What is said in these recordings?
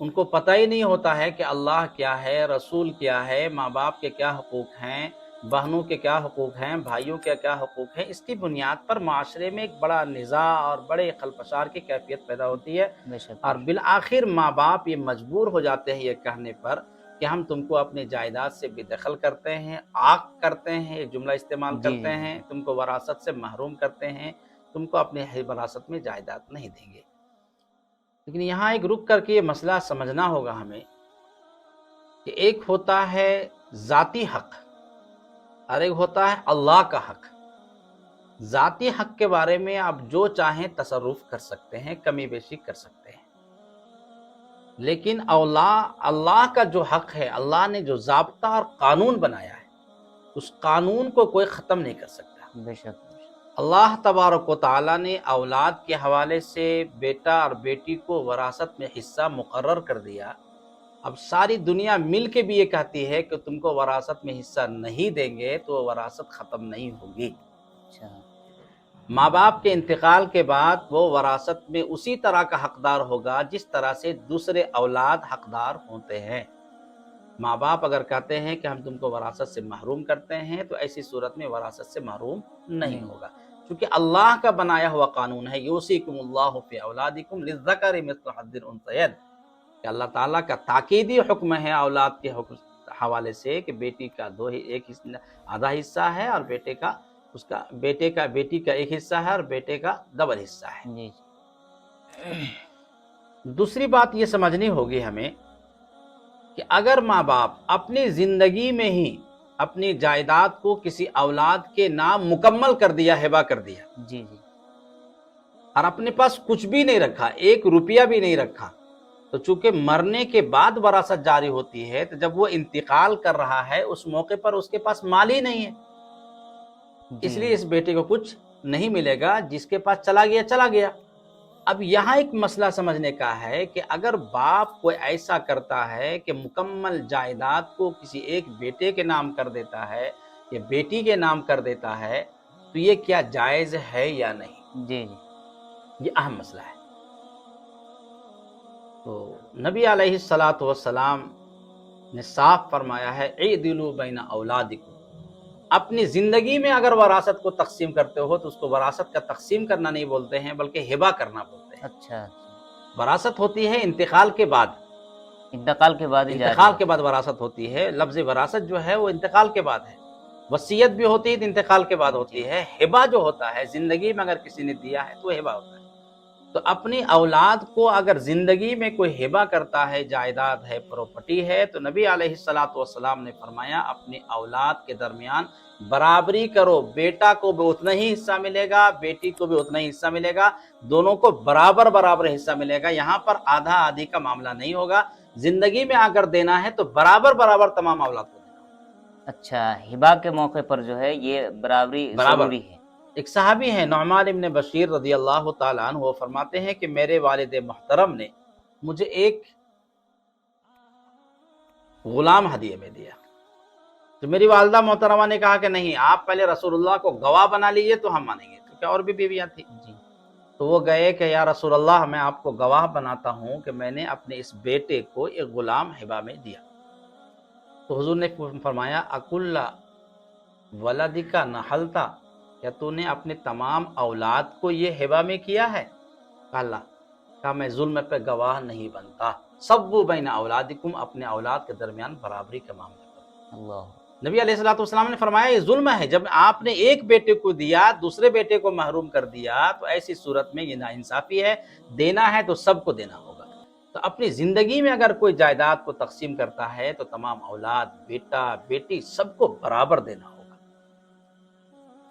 ان کو پتہ ہی نہیں ہوتا ہے کہ اللہ کیا ہے، رسول کیا ہے، ماں باپ کے کیا حقوق ہیں، بہنوں کے کیا حقوق ہیں، بھائیوں کے کیا حقوق ہیں، اس کی بنیاد پر معاشرے میں ایک بڑا نزاع اور بڑے خلفشار کی کیفیت پیدا ہوتی ہے، بے شک اور بے شک۔ بالآخر ماں باپ یہ مجبور ہو جاتے ہیں یہ کہنے پر کہ ہم تم کو اپنی جائیداد سے بے دخل کرتے ہیں، عاق کرتے ہیں، ایک جملہ استعمال جی کرتے جی ہیں، جی تم کو وراثت سے محروم کرتے ہیں، تم کو اپنے وراثت میں جائیداد نہیں دیں گے۔ لیکن یہاں ایک رک کر کے یہ مسئلہ سمجھنا ہوگا ہمیں کہ ایک ہوتا ہے ذاتی حق اور ایک ہوتا ہے اللہ کا حق۔ ذاتی حق کے بارے میں آپ جو چاہیں تصرف کر سکتے ہیں، کمی بیشی کر سکتے ہیں، لیکن اللہ کا جو حق ہے، اللہ نے جو ضابطہ اور قانون بنایا ہے، اس قانون کو کوئی ختم نہیں کر سکتا۔ بے شک بے شک۔ اللہ تبارک و تعالیٰ نے اولاد کے حوالے سے بیٹا اور بیٹی کو وراثت میں حصہ مقرر کر دیا۔ اب ساری دنیا مل کے بھی یہ کہتی ہے کہ تم کو وراثت میں حصہ نہیں دیں گے تو وہ وراثت ختم نہیں ہوگی۔ اچھا ماں باپ کے انتقال کے بعد وہ وراثت میں اسی طرح کا حقدار ہوگا جس طرح سے دوسرے اولاد حقدار ہوتے ہیں۔ ماں باپ اگر کہتے ہیں کہ ہم تم کو وراثت سے محروم کرتے ہیں تو ایسی صورت میں وراثت سے محروم نہیں ہوگا، کیونکہ اللہ کا بنایا ہوا قانون ہے، یوصیکم اللہ فی اولادکم للذکر مثل حظ الانثیین، کہ اللہ تعالیٰ کا تاکیدی حکم ہے اولاد کے حوالے سے کہ بیٹی کا آدھا حصہ ہے اور بیٹی کا ایک حصہ ہے اور بیٹے کا ڈبل حصہ ہے۔ جی دوسری بات یہ سمجھنی ہوگی ہمیں کہ اگر ماں باپ اپنی زندگی میں ہی اپنی جائیداد کو کسی اولاد کے نام مکمل کر دیا، ہبہ کر دیا، جی جی اور اپنے پاس کچھ بھی نہیں رکھا، ایک روپیہ بھی نہیں رکھا، تو چونکہ مرنے کے بعد وراثت جاری ہوتی ہے، تو جب وہ انتقال کر رہا ہے اس موقع پر اس کے پاس مال ہی نہیں ہے، اس لیے اس بیٹے کو کچھ نہیں ملے گا، جس کے پاس چلا گیا چلا گیا۔ اب یہاں ایک مسئلہ سمجھنے کا ہے کہ اگر باپ کوئی ایسا کرتا ہے کہ مکمل جائیداد کو کسی ایک بیٹے کے نام کر دیتا ہے یا بیٹی کے نام کر دیتا ہے تو یہ کیا جائز ہے یا نہیں، جی جی یہ اہم مسئلہ ہے۔ تو نبی علیہ الصلاۃ والسلام نے صاف فرمایا ہے اعدلوا بین اولادکم، اپنی زندگی میں اگر وراثت کو تقسیم کرتے ہو تو اس کو وراثت کا تقسیم کرنا نہیں بولتے ہیں بلکہ ہبہ کرنا بولتے ہیں۔ اچھا وراثت ہوتی ہے انتقال کے بعد، انتقال کے بعد ہی جاری انتقال ہے۔ کے بعد وراثت ہوتی ہے، لفظ وراثت جو ہے وہ انتقال کے بعد ہے، وصیت بھی ہوتی ہے تو انتقال کے بعد ہوتی ہے، ہبہ جو ہوتا ہے زندگی میں اگر کسی نے دیا ہے تو وہ ہبہ ہوتا ہے۔ تو اپنی اولاد کو اگر زندگی میں کوئی ہبہ کرتا ہے، جائیداد ہے، پراپرٹی ہے، تو نبی علیہ الصلاۃ والسلام نے فرمایا اپنی اولاد کے درمیان برابری کرو، بیٹا کو بھی اتنا ہی حصہ ملے گا، بیٹی کو بھی اتنا ہی حصہ ملے گا، دونوں کو برابر برابر حصہ ملے گا، یہاں پر آدھا آدھی کا معاملہ نہیں ہوگا۔ زندگی میں اگر دینا ہے تو برابر برابر تمام اولاد کو دینا، اچھا ہبہ کے موقع پر جو ہے یہ برابری برابر۔ ضروری ہے۔ ایک صحابی ہیں نعمان ابن بشیر رضی اللہ تعالیٰ عنہ، وہ فرماتے ہیں کہ میرے والد محترم نے مجھے ایک غلام ہدیے میں دیا، تو میری والدہ محترمہ نے کہا کہ نہیں، آپ پہلے رسول اللہ کو گواہ بنا لیجئے تو ہم مانیں گے، کیونکہ اور بھی بیویاں تھیں۔ جی تو وہ گئے کہ یا رسول اللہ میں آپ کو گواہ بناتا ہوں کہ میں نے اپنے اس بیٹے کو ایک غلام ہبہ میں دیا۔ تو حضور نے فرمایا اکل ولدک نحلتا، کیا تو نے اپنے تمام اولاد کو یہ ہبہ میں کیا ہے؟ کہا اللہ، کہا میں ظلم پہ گواہ نہیں بنتا، سبو بین اولادکم، اپنے اولاد کے درمیان برابری کا معاملہ کرو۔ اللہ نبی علیہ الصلوۃ والسلام نے فرمایا یہ ظلم ہے، جب آپ نے ایک بیٹے کو دیا دوسرے بیٹے کو محروم کر دیا تو ایسی صورت میں یہ ناانصافی ہے، دینا ہے تو سب کو دینا ہوگا۔ تو اپنی زندگی میں اگر کوئی جائیداد کو تقسیم کرتا ہے تو تمام اولاد، بیٹا بیٹی، سب کو برابر دینا ہوگا۔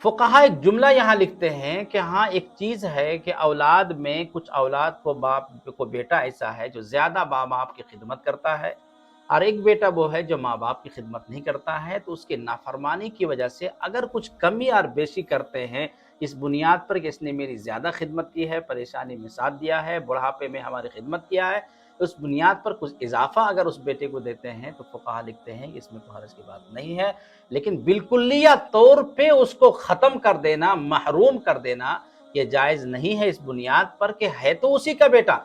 فقہا ایک جملہ یہاں لکھتے ہیں کہ ہاں ایک چیز ہے کہ اولاد میں کچھ اولاد کو باپ کو بیٹا ایسا ہے جو زیادہ ماں باپ کی خدمت کرتا ہے، اور ایک بیٹا وہ ہے جو ماں باپ کی خدمت نہیں کرتا ہے، تو اس کے نافرمانی کی وجہ سے اگر کچھ کمی اور بیشی کرتے ہیں اس بنیاد پر کہ اس نے میری زیادہ خدمت کی ہے، پریشانی میں ساتھ دیا ہے، بڑھاپے میں ہماری خدمت کیا ہے، اس بنیاد پر کچھ اضافہ اگر اس بیٹے کو دیتے ہیں تو فقہا لکھتے ہیں اس میں کوئی حرج کی بات نہیں ہے، لیکن بالکلیہ طور پہ اس کو ختم کر دینا، محروم کر دینا، یہ جائز نہیں ہے، اس بنیاد پر کہ ہے تو اسی کا بیٹا،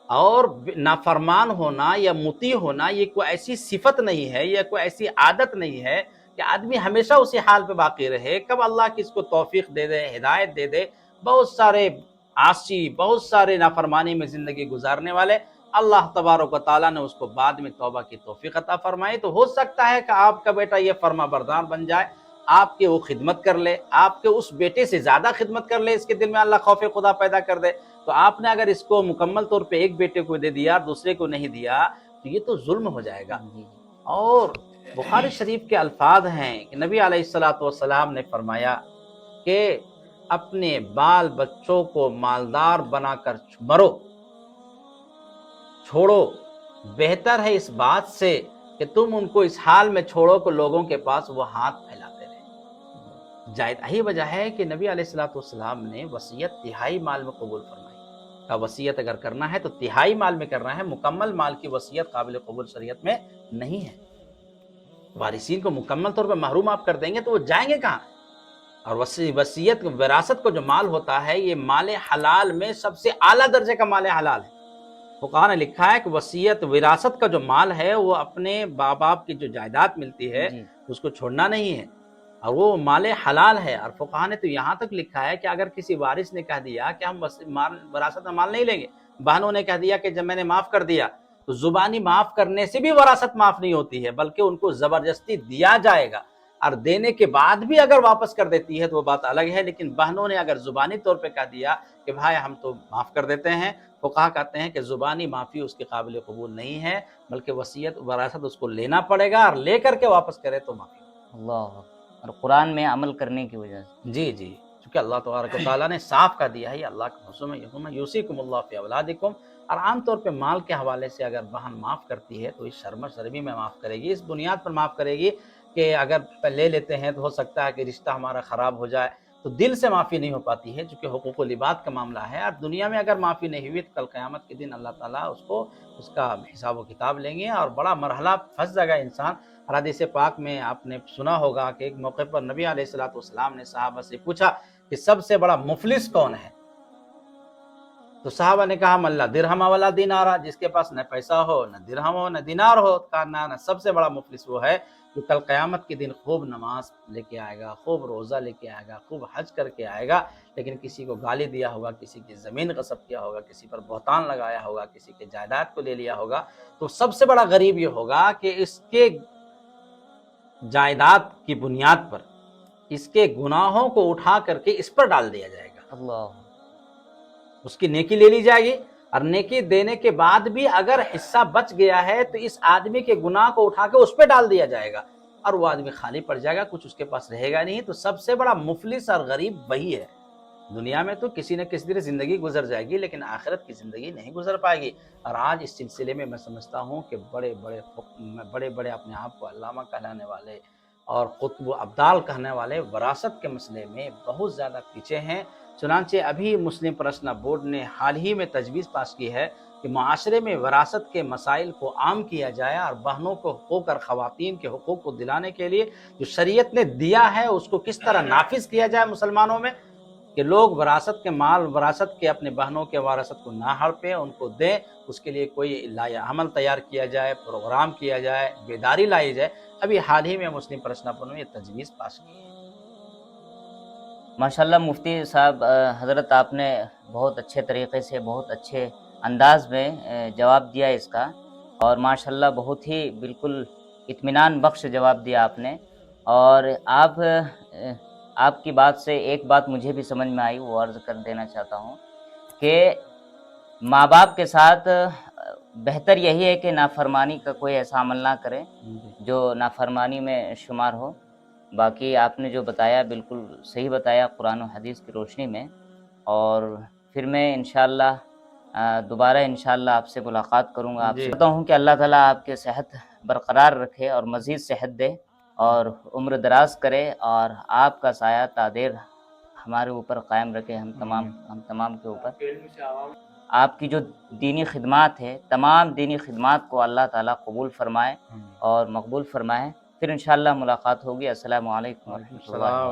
اور نافرمان ہونا یا مطیع ہونا یہ کوئی ایسی صفت نہیں ہے، یہ کوئی ایسی عادت نہیں ہے کہ آدمی ہمیشہ اسی حال پہ باقی رہے. کب اللہ کس کو توفیق دے دے، ہدایت دے دے. بہت سارے عاصی، بہت سارے نافرمانی میں زندگی گزارنے والے، اللہ تبارک و تعالیٰ نے اس کو بعد میں توبہ کی توفیق عطا فرمائی. تو ہو سکتا ہے کہ آپ کا بیٹا یہ فرما بردار بن جائے، آپ کے وہ خدمت کر لے، آپ کے اس بیٹے سے زیادہ خدمت کر لے، اس کے دل میں اللہ خوف خدا پیدا کر دے. تو آپ نے اگر اس کو مکمل طور پہ ایک بیٹے کو دے دیا، دوسرے کو نہیں دیا، تو یہ تو ظلم ہو جائے گا. اور بخاری شریف کے الفاظ ہیں کہ نبی علیہ الصلوۃ والسلام نے فرمایا کہ اپنے بال بچوں کو مالدار بنا کر مرو، چھوڑو، بہتر ہے اس بات سے کہ تم ان کو اس حال میں چھوڑو کہ لوگوں کے پاس وہ ہاتھ پھیلاتے رہے. جائز یہی وجہ ہے کہ نبی علیہ الصلوۃ والسلام نے وصیت تہائی مال میں قبول فرمائی. کا وصیت اگر کرنا ہے تو تہائی مال میں کرنا ہے، مکمل مال کی وصیت قابل قبول شریعت میں نہیں ہے. وارثین کو مکمل طور پہ محروم آپ کر دیں گے تو وہ جائیں گے کہاں؟ اور وصیت وراثت کو جو مال ہوتا ہے یہ مال حلال میں سب سے اعلیٰ درجے کا مال حلال ہے. فقہا نے لکھا ہے کہ وصیت وراثت کا جو مال ہے وہ اپنے باپ باپ کی جو جائیداد ملتی ہے اس کو چھوڑنا نہیں ہے، اور وہ مال حلال ہے. اور فقہا نے تو یہاں تک لکھا ہے کہ اگر کسی وارث نے کہہ دیا کہ ہم وراثت میں مال نہیں لیں گے، بہنوں نے کہہ دیا کہ جب میں نے معاف کر دیا، تو زبانی معاف کرنے سے بھی وراثت معاف نہیں ہوتی ہے، بلکہ ان کو زبردستی دیا جائے گا. اور دینے کے بعد بھی اگر واپس کر دیتی ہے تو وہ بات الگ ہے. لیکن بہنوں نے اگر زبانی طور پہ کہہ دیا کہ بھائی ہم تو معاف کر دیتے ہیں، فقہا کہتے ہیں کہ زبانی معافی اس کے قابل قبول نہیں ہے، بلکہ وصیت وراثت اس کو لینا پڑے گا، اور لے کر کے واپس کرے تو معافی. اللہ، اور قرآن میں عمل کرنے کی وجہ سے. جی جی، چونکہ اللہ تبارک و تعالیٰ نے صاف کر دیا ہے، یہ اللہ کا حکم ہے، یوصیکم اللہ فی اولادکم. اور عام طور پہ مال کے حوالے سے اگر بہن معاف کرتی ہے تو اس شرم شرمی میں معاف کرے گی، اس بنیاد پر معاف کرے گی کہ اگر لے لیتے ہیں تو ہو سکتا ہے کہ رشتہ ہمارا خراب ہو جائے. تو دل سے معافی نہیں ہو پاتی ہے، چونکہ حقوق و لباد کا معاملہ ہے. اور دنیا میں اگر معافی نہیں ہوئی تو کل قیامت کے دن اللہ تعالیٰ اس کا حساب و کتاب لیں گے، اور بڑا مرحلہ پھنس جائے گا انسان. حدیث پاک میں آپ نے سنا ہوگا کہ ایک موقع پر نبی علیہ الصلوۃ والسلام نے صحابہ سے پوچھا کہ سب سے بڑا مفلس کون ہے؟ تو صحابہ نے کہا من لا درہم ولا دینار، جس کے پاس نہ پیسہ ہو، نہ درہم ہو، نہ دینار ہو. کہا نہ، سب سے بڑا مفلس وہ ہے جو کل قیامت کے دن خوب نماز لے کے آئے گا، خوب روزہ لے کے آئے گا، خوب حج کر کے آئے گا، لیکن کسی کو گالی دیا ہوگا، کسی کی زمین غصب کیا ہوگا، کسی پر بہتان لگایا ہوگا، کسی کے جائیداد کو لے لیا ہوگا. تو سب سے بڑا غریب یہ ہوگا کہ اس کے جائیداد کی بنیاد پر اس کے گناہوں کو اٹھا کر کے اس پر ڈال دیا جائے گا. اللہ، اس کی نیکی لے لی جائے گی، اور نیکی دینے کے بعد بھی اگر حصہ بچ گیا ہے تو اس آدمی کے گناہ کو اٹھا کے اس پہ ڈال دیا جائے گا، اور وہ آدمی خالی پڑ جائے گا، کچھ اس کے پاس رہے گا نہیں. تو سب سے بڑا مفلس اور غریب وہی ہے. دنیا میں تو کسی نہ کسی طرح زندگی گزر جائے گی، لیکن آخرت کی زندگی نہیں گزر پائے گی. اور آج اس سلسلے میں میں سمجھتا ہوں کہ بڑے بڑے اپنے آپ کو علامہ کہلانے والے اور قطب و ابدال کہنے والے وراثت کے مسئلے میں بہت زیادہ پیچھے ہیں. چنانچہ ابھی مسلم پرسنل بورڈ نے حال ہی میں تجویز پاس کی ہے کہ معاشرے میں وراثت کے مسائل کو عام کیا جائے، اور بہنوں کو حقوق اور خواتین کے حقوق کو دلانے کے لیے جو شریعت نے دیا ہے اس کو کس طرح نافذ کیا جائے مسلمانوں میں، کہ لوگ وراثت کے مال، وراثت کے اپنے بہنوں کے وراثت کو نہ ہڑپیں، ان کو دیں. اس کے لیے کوئی عمل تیار کیا جائے، پروگرام کیا جائے، بیداری لائی جائے. ابھی حال ہی میں مسلم پرسنل بورڈ نے یہ تجویز پاس کی ہے. ماشاءاللہ مفتی صاحب، حضرت آپ نے بہت اچھے طریقے سے، بہت اچھے انداز میں جواب دیا اس کا، اور ماشاءاللہ بہت ہی بالکل اطمینان بخش جواب دیا آپ نے. اور آپ کی بات سے ایک بات مجھے بھی سمجھ میں آئی، وہ عرض کر دینا چاہتا ہوں کہ ماں باپ کے ساتھ بہتر یہی ہے کہ نافرمانی کا کوئی ایسا عمل نہ کرے جو نافرمانی میں شمار ہو. باقی آپ نے جو بتایا بالکل صحیح بتایا قرآن و حدیث کی روشنی میں. اور پھر میں انشاءاللہ دوبارہ انشاءاللہ آپ سے ملاقات کروں گا. آپ سے چاہتا ہوں کہ اللہ تعالیٰ آپ کے صحت برقرار رکھے اور مزید صحت دے اور عمر دراز کرے، اور آپ کا سایہ تا دیر ہمارے اوپر قائم رکھے، ہم تمام کے اوپر. آپ کی جو دینی خدمات ہے، تمام دینی خدمات کو اللہ تعالیٰ قبول فرمائے اور مقبول فرمائے. پھر انشاءاللہ ملاقات ہوگی. السلام علیکم ورحمۃ اللہ.